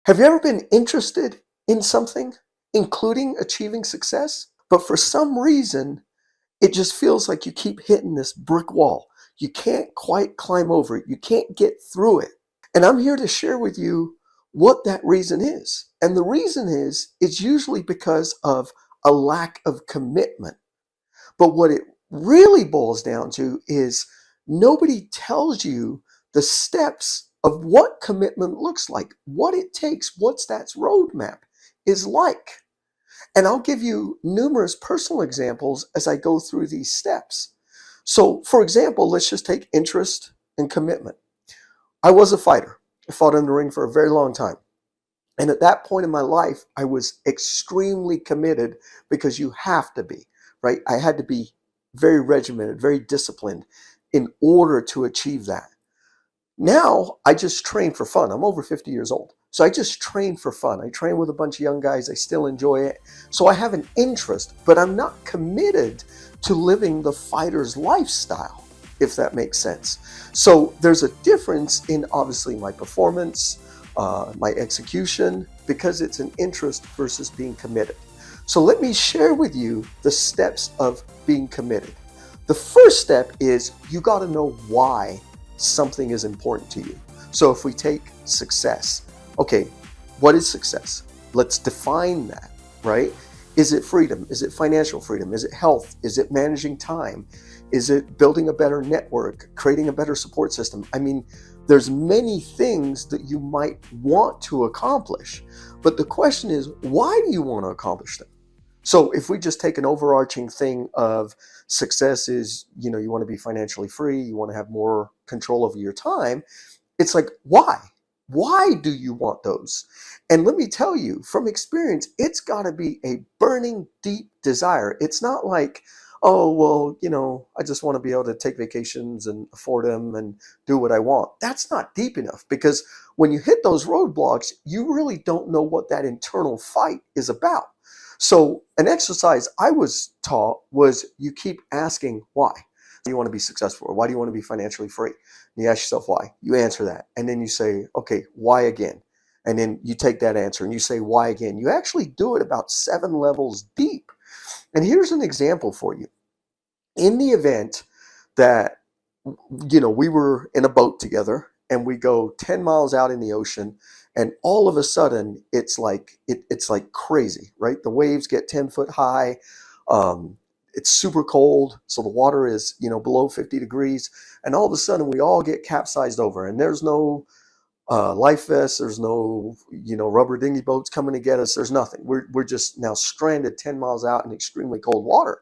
Have you ever been interested in something, including achieving success? But for some reason, it just feels like you keep hitting this brick wall. You can't quite climb over it. You can't get through it. And I'm here to share with you what that reason is. And the reason is, it's usually because of a lack of commitment. But what it really boils down to is nobody tells you the steps of what commitment looks like, what it takes, what's that roadmap is like. And I'll give you numerous personal examples as I go through these steps. So, for example, let's just take interest and commitment. I was a fighter. I fought in the ring for a very long time. And at that point in my life, I was extremely committed because you have to be, right? I had to be very regimented, very disciplined in order to achieve that. Now I just train for fun. I'm over 50 years old. So I just train for fun. I train with a bunch of young guys. I still enjoy it. So I have an interest, but I'm not committed to living the fighter's lifestyle, if that makes sense. So there's a difference in obviously my performance, my execution, because it's an interest versus being committed. So let me share with you the steps of being committed. The first step is you got to know why something is important to you. So if we take success, okay, what is success? Let's define that, right? Is it freedom? Is it financial freedom? Is it health? Is it managing time? Is it building a better network, creating a better support system? I mean, there's many things that you might want to accomplish, but the question is, why do you want to accomplish them? So if we just take an overarching thing of success is, you want to be financially free, you want to have more control over your time, it's like, why? Why do you want those? And let me tell you from experience, it's got to be a burning deep desire. It's not like, oh, well, I just want to be able to take vacations and afford them and do what I want. That's not deep enough, because when you hit those roadblocks, you really don't know what that internal fight is about. So an exercise I was taught was you keep asking why. Why do you want to be successful? Or why do you want to be financially free? And you ask yourself why. You answer that. And then you say, okay, why again? And then you take that answer and you say, why again? You actually do it about 7 levels deep. And here's an example for you. In the event that, we were in a boat together and we go 10 miles out in the ocean, and all of a sudden it's like crazy, right? The waves get 10 foot high. It's super cold, so the water is below 50 degrees, and all of a sudden we all get capsized over, and there's no life vests, there's no rubber dinghy boats coming to get us, there's nothing. We're just now stranded 10 miles out in extremely cold water.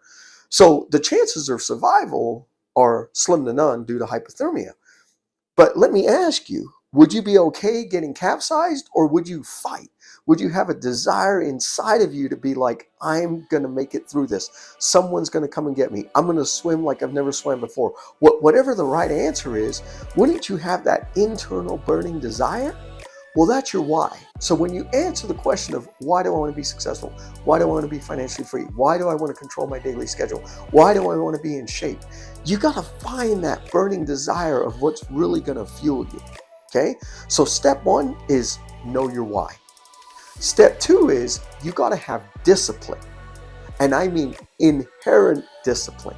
So the chances of survival are slim to none due to hypothermia. But let me ask you, would you be okay getting capsized, or would you fight? Would you have a desire inside of you to be like, I'm going to make it through this. Someone's going to come and get me. I'm going to swim like I've never swam before. Whatever the right answer is, wouldn't you have that internal burning desire? Well, that's your why. So when you answer the question of why do I want to be successful? Why do I want to be financially free? Why do I want to control my daily schedule? Why do I want to be in shape? You got to find that burning desire of what's really going to fuel you. Okay? So step 1 is know your why. Step 2 is you got to have discipline. And I mean inherent discipline.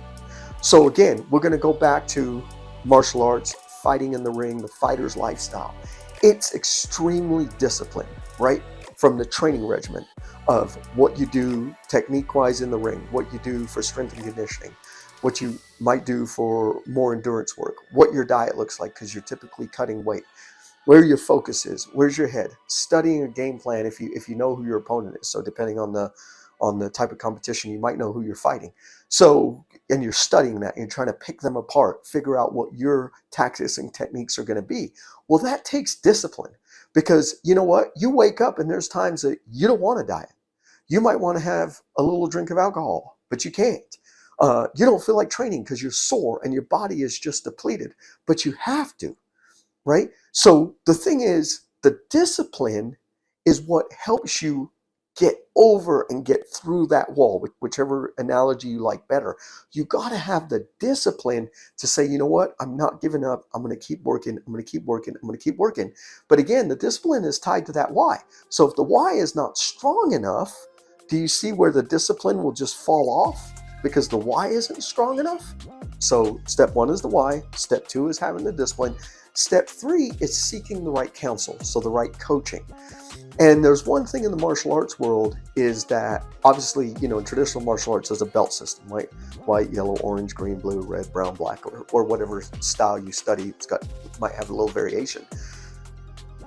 So again, we're going to go back to martial arts, fighting in the ring, the fighter's lifestyle. It's extremely disciplined, right? From the training regimen of what you do technique-wise in the ring, what you do for strength and conditioning, what you might do for more endurance work, what your diet looks like because you're typically cutting weight, where your focus is, where's your head, studying a game plan if you know who your opponent is. So depending on the type of competition, you might know who you're fighting. So, and you're studying that, you're trying to pick them apart, figure out what your tactics and techniques are going to be. Well, that takes discipline, because you know what? You wake up and there's times that you don't want to diet. You might want to have a little drink of alcohol, but you can't. You don't feel like training because you're sore and your body is just depleted, but you have to, right? So the thing is, the discipline is what helps you get over and get through that wall, whichever analogy you like better. You got to have the discipline to say, you know what, I'm not giving up. I'm going to keep working. I'm going to keep working. I'm going to keep working. But again, the discipline is tied to that why. So if the why is not strong enough, do you see where the discipline will just fall off because the why isn't strong enough? So step 1 is the why. Step 2 is having the discipline. Step 3 is seeking the right counsel, so the right coaching. And there's one thing in the martial arts world is that obviously, in traditional martial arts, there's a belt system, right? White, yellow, orange, green, blue, red, brown, black, or whatever style you study. It might have a little variation.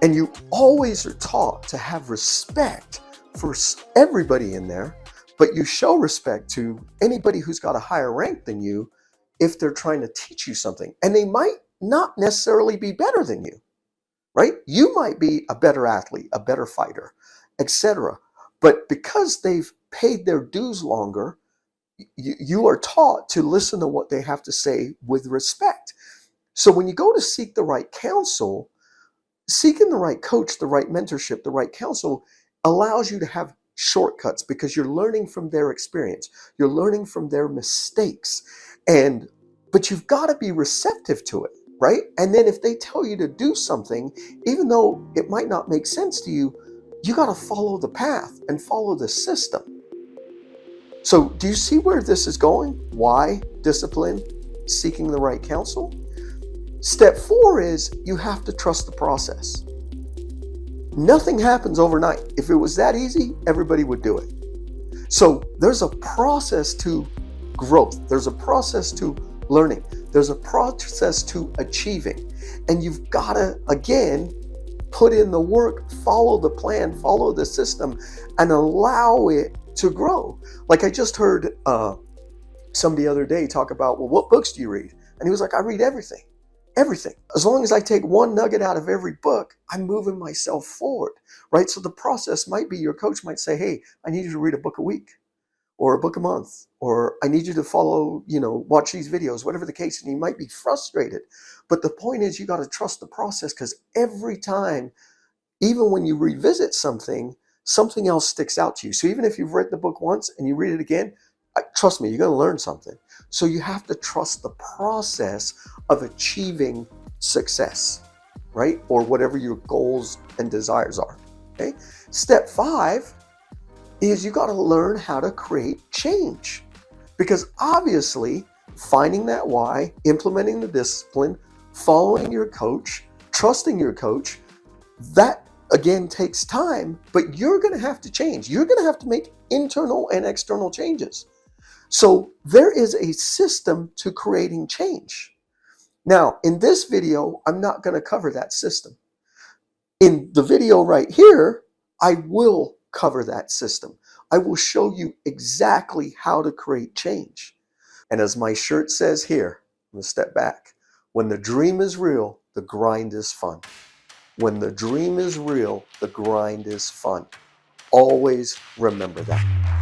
And you always are taught to have respect for everybody in there, but you show respect to anybody who's got a higher rank than you if they're trying to teach you something. And they might not necessarily be better than you, right? You might be a better athlete, a better fighter, etc. But because they've paid their dues longer, you are taught to listen to what they have to say with respect. So when you go to seek the right counsel, seeking the right coach, the right mentorship, the right counsel allows you to have shortcuts because you're learning from their experience. You're learning from their mistakes. But you've got to be receptive to it, right? And then if they tell you to do something, even though it might not make sense to you, you got to follow the path and follow the system. So do you see where this is going? Why? Discipline, seeking the right counsel. Step 4 is you have to trust the process. Nothing happens overnight. If it was that easy, everybody would do it. So there's a process to growth. There's a process to learning. There's a process to achieving. And you've got to, again, put in the work, follow the plan, follow the system, and allow it to grow. Like I just heard somebody the other day talk about, well, what books do you read? And he was like, I read everything. Everything. As long as I take one nugget out of every book, I'm moving myself forward, right? So the process might be your coach might say, hey, I need you to read a book a week or a book a month, or I need you to follow, watch these videos, whatever the case. And you might be frustrated. But the point is you got to trust the process because every time, even when you revisit something else sticks out to you. So even if you've read the book once and you read it again, trust me, you're going to learn something. So you have to trust the process of achieving success, right? Or whatever your goals and desires are, okay? Step 5 is you got to learn how to create change. Because obviously, finding that why, implementing the discipline, following your coach, trusting your coach, that again takes time, but you're going to have to change. You're going to have to make internal and external changes. So there is a system to creating change. Now, in this video, I'm not going to cover that system. In the video right here, I will cover that system. I will show you exactly how to create change. And as my shirt says here, I'm going to step back. When the dream is real, the grind is fun. When the dream is real, the grind is fun. Always remember that.